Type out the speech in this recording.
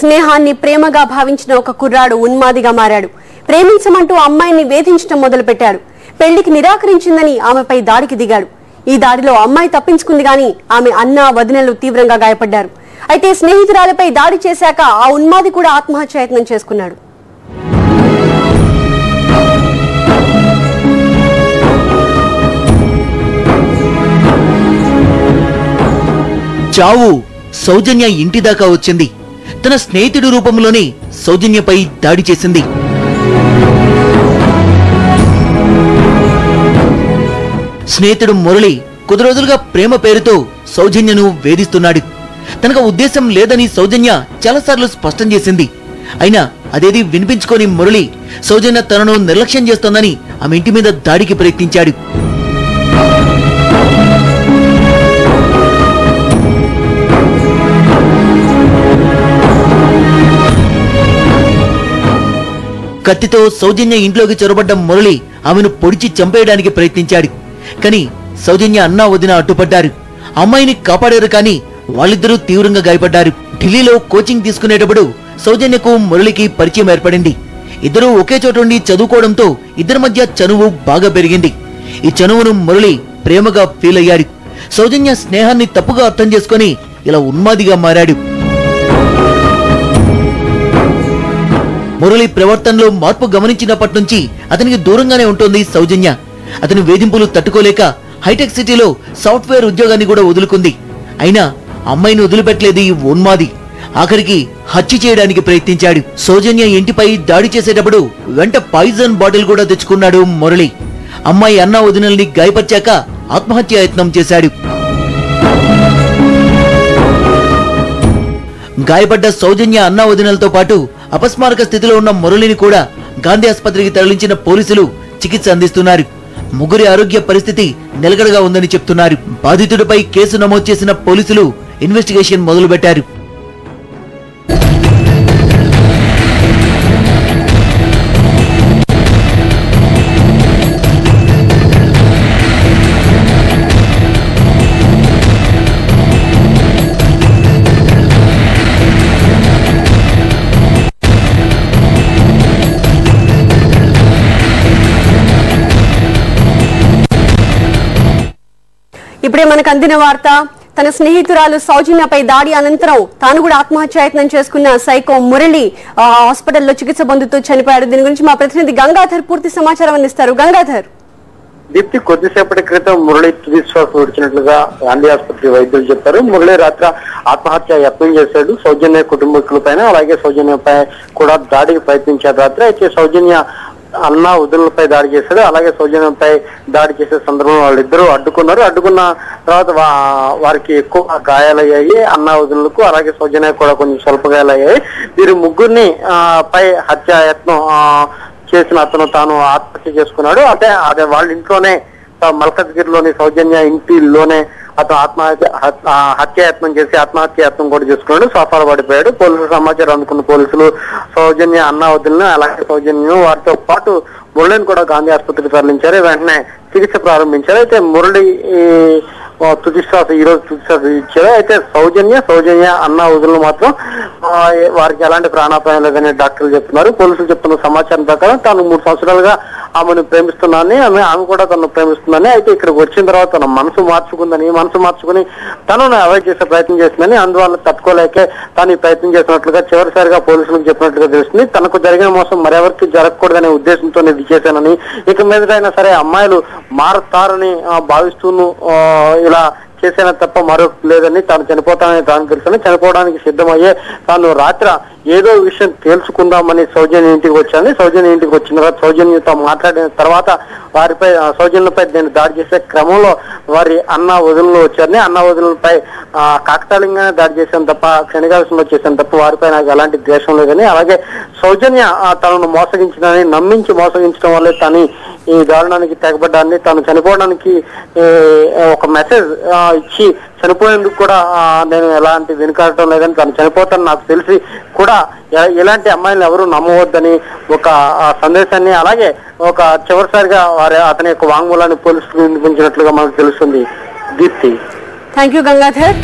స్నేహాన్ని ప్రేమగా భావించిన ఒక కుర్రాడు ఉన్మాదిగా మారాడు. ప్రేమించమంటూ అమ్మాయిని వేధించడం మొదలుపెట్టాడు. పెళ్లికి నిరాకరించిందని ఆమెపై దాడికి దిగాడు. ఈ దాడిలో అమ్మాయి తప్పించుకుంది గాని ఆమె అన్న వదినలు తీవ్రంగా గాయపడ్డారు. అయితే స్నేహితురాలపై దాడి చేశాక ఆ ఉన్మాది కూడా ఆత్మహత్యాయత్నం చేసుకున్నాడు. చావు సౌజన్య ఇంటి దాకా వచ్చింది. తన స్నేహితుడి రూపంలోనే సౌజన్యపై దాడి చేసింది. స్నేహితుడు మురళి కొద్ది రోజులుగా ప్రేమ పేరుతో సౌజన్యను వేధిస్తున్నాడు. తనకు ఉద్దేశం లేదని సౌజన్య చాలాసార్లు స్పష్టం చేసింది. అయినా అదేది వినిపించుకొని మురళి సౌజన్య తనను నిర్లక్ష్యం చేస్తోందని ఆమె ఇంటి మీద దాడికి ప్రయత్నించాడు. కత్తితో సౌజన్య ఇంట్లోకి చొరబడ్డ మురళి ఆమెను పొడిచి చంపేయడానికి ప్రయత్నించాడు. కానీ సౌజన్య అన్నా వదిన అడ్డుపడ్డారు. అమ్మాయిని కాపాడారు కానీ వాళ్ళిద్దరూ తీవ్రంగా గాయపడ్డారు. ఢిల్లీలో కోచింగ్ తీసుకునేటప్పుడు సౌజన్యకు మురళికి పరిచయం ఏర్పడింది. ఇద్దరూ ఒకే చోట ఉండి చదువుకోవడంతో ఇద్దరి మధ్య చనువు బాగా పెరిగింది. ఈ చనువును మురళి ప్రేమగా ఫీల్ అయ్యాడు. సౌజన్య స్నేహాన్ని తప్పుగా అర్థం చేసుకుని ఇలా ఉన్మాదిగా మారాడు. మురళి ప్రవర్తనలో మార్పు గమనించినప్పటి నుంచి అతనికి దూరంగానే ఉంటుంది సౌజన్య. అతని వేధింపులు తట్టుకోలేక హైటెక్ సిటీలో సాఫ్ట్వేర్ ఉద్యోగాన్ని కూడా వదులుకుంది. అయినా అమ్మాయిని వదిలిపెట్టలేదు ఈ ఉన్మాది. ఆఖరికి హత్య చేయడానికి ప్రయత్నించాడు. సౌజన్య ఇంటిపై దాడి చేసేటప్పుడు వెంట పాయిజన్ బాటిల్ కూడా తెచ్చుకున్నాడు మురళి. అమ్మాయి అన్నా వదినల్ని గాయపరిచాక ఆత్మహత్యాయత్నం చేశాడు. గాయపడ్డ సౌజన్య అన్నా వదినలతో పాటు అపస్మారక స్థితిలో ఉన్న మురళిని కూడా గాంధీ ఆసుపత్రికి తరలించిన పోలీసులు చికిత్స అందిస్తున్నారు. ముగ్గురి ఆరోగ్య పరిస్థితి నిలకడగా ఉందని చెప్తున్నారు. బాధితుడిపై కేసు నమోదు చేసిన పోలీసులు ఇన్వెస్టిగేషన్ మొదలుపెట్టారు. ఇప్పుడే మనకు అందిన వార్త, తన స్నేహితురాలు సౌజన్యపై దాడి అనంతరం తాను కూడా ఆత్మహత్యాయత్నం చేసుకున్న సైకో మురళి హాస్పిటల్లో చికిత్స పొందుతూ చనిపోయాడు. దీని గురించి మా ప్రతినిధి గంగాధర్ పూర్తి సమాచారం అందిస్తారు. గంగాధర్. దీప్తి, కొద్దిసేపటి క్రితం మురళి తుది శ్వాస విడిచినట్లుగా గాంధీ ఆసుపత్రి వైద్యులు చెప్పారు. మురళి రాత్రి ఆత్మహత్య యత్నం చేశాడు. సౌజన్య కుటుంబీకులపైన అలాగే సౌజన్యపై కూడా దాడికి ప్రయత్నించాడు రాత్రి. అయితే సౌజన్య అన్నా వదినలపై దాడి చేశాడు. అలాగే సౌజన్యంపై దాడి చేసే సందర్భంలో వాళ్ళిద్దరూ అడ్డుకున్నారు. అడ్డుకున్న తర్వాత వారికి ఎక్కువ గాయాలయ్యాయి. అన్నా వదినలకు అలాగే సౌజన్య కూడా కొంచెం స్వల్ప గాయాలయ్యాయి. వీరి ముగ్గురిని పై హత్యాయత్నం చేసిన అతను తాను ఆత్మహత్య చేసుకున్నాడు. అదే వాళ్ళ ఇంట్లోనే మల్కజ్గిరిలోని సౌజన్య ఇంటిలోనే అతను హత్యాయత్నం చేసి ఆత్మహత్యాయత్నం కూడా చేసుకున్నాడు. సోఫాలో పడిపోయాడు. పోలీసులు సమాచారం అందుకున్న పోలీసులు సౌజన్య అన్నా వదిలిన అలాగే సౌజన్యం వారితో పాటు మురళిని కూడా గాంధీ ఆసుపత్రికి తరలించారు. వెంటనే చికిత్స ప్రారంభించారు. అయితే మురళి తుది శ్వాస ఈ రోజు తుది శ్వాస ఇచ్చారు. అయితే సౌజన్య అన్నా వదులు మాత్రం వారికి ఎలాంటి ప్రాణాపాయం లేదని డాక్టర్లు చెప్తున్నారు. పోలీసులు చెప్తున్న సమాచారం ప్రకారం తాను 3 సంవత్సరాలుగా ఆమెను ప్రేమిస్తున్నానని ఆమె కూడా తను ప్రేమిస్తుందని, అయితే ఇక్కడికి వచ్చిన తర్వాత తన మనసు మార్చుకుని తనను అవాయిడ్ చేసే ప్రయత్నం చేసిందని, అందువల్ల తట్టుకోలేకే తాను ఈ ప్రయత్నం చేసినట్లుగా చివరిసారిగా పోలీసులకు చెప్పినట్లుగా తెలుస్తుంది. తనకు జరిగిన మోసం మరెవరికి జరగకూడదనే ఉద్దేశంతో ఇది చేశానని, ఇక మీదటైనా సరే అమ్మాయిలు మారుతారని భావిస్తూను ఇలా చేసేనా తప్ప మరొకటి లేదని, తాను చనిపోతానని తాను తెలుసని, చనిపోవడానికి సిద్ధమయ్యే తాను రాత్రి ఏదో విషయం తేల్చుకుందామని సౌజన్య ఇంటికి వచ్చాను. సౌజన్య ఇంటికి వచ్చిన తర్వాత సౌజన్యతో మాట్లాడిన తర్వాత వారిపై సౌజన్యపై నేను దాడి చేసే క్రమంలో వారి అన్నా వదులు వచ్చారని, అన్నా వదులపై కాకతాళీయంగానే దాడి చేశాను తప్ప క్షణికాశంలో చేశాను తప్ప వారిపై నాకు ఎలాంటి ద్వేషం లేదని, అలాగే సౌజన్య తనను మోసగించిందని నమ్మించి మోసగించడం వల్లే తను ఈ దారుణానికి తెగబడ్డాన్ని, తాను చనిపోవడానికి ఒక మెసేజ్ ఇచ్చి చనిపోయేందుకు కూడా నేను ఎలాంటి వెనుకాడటం లేదని, తను చనిపోతాను నాకు తెలిసి కూడా ఇలాంటి అమ్మాయిలు ఎవరు నమ్మవద్దని ఒక సందేశాన్ని, అలాగే ఒక చివరిసారిగా అతని యొక్క వాంగ్మూలాన్ని పోలీసులు వినిపించినట్లుగా మనకు తెలుస్తుంది. దీప్తి. Thank you Gangadhar.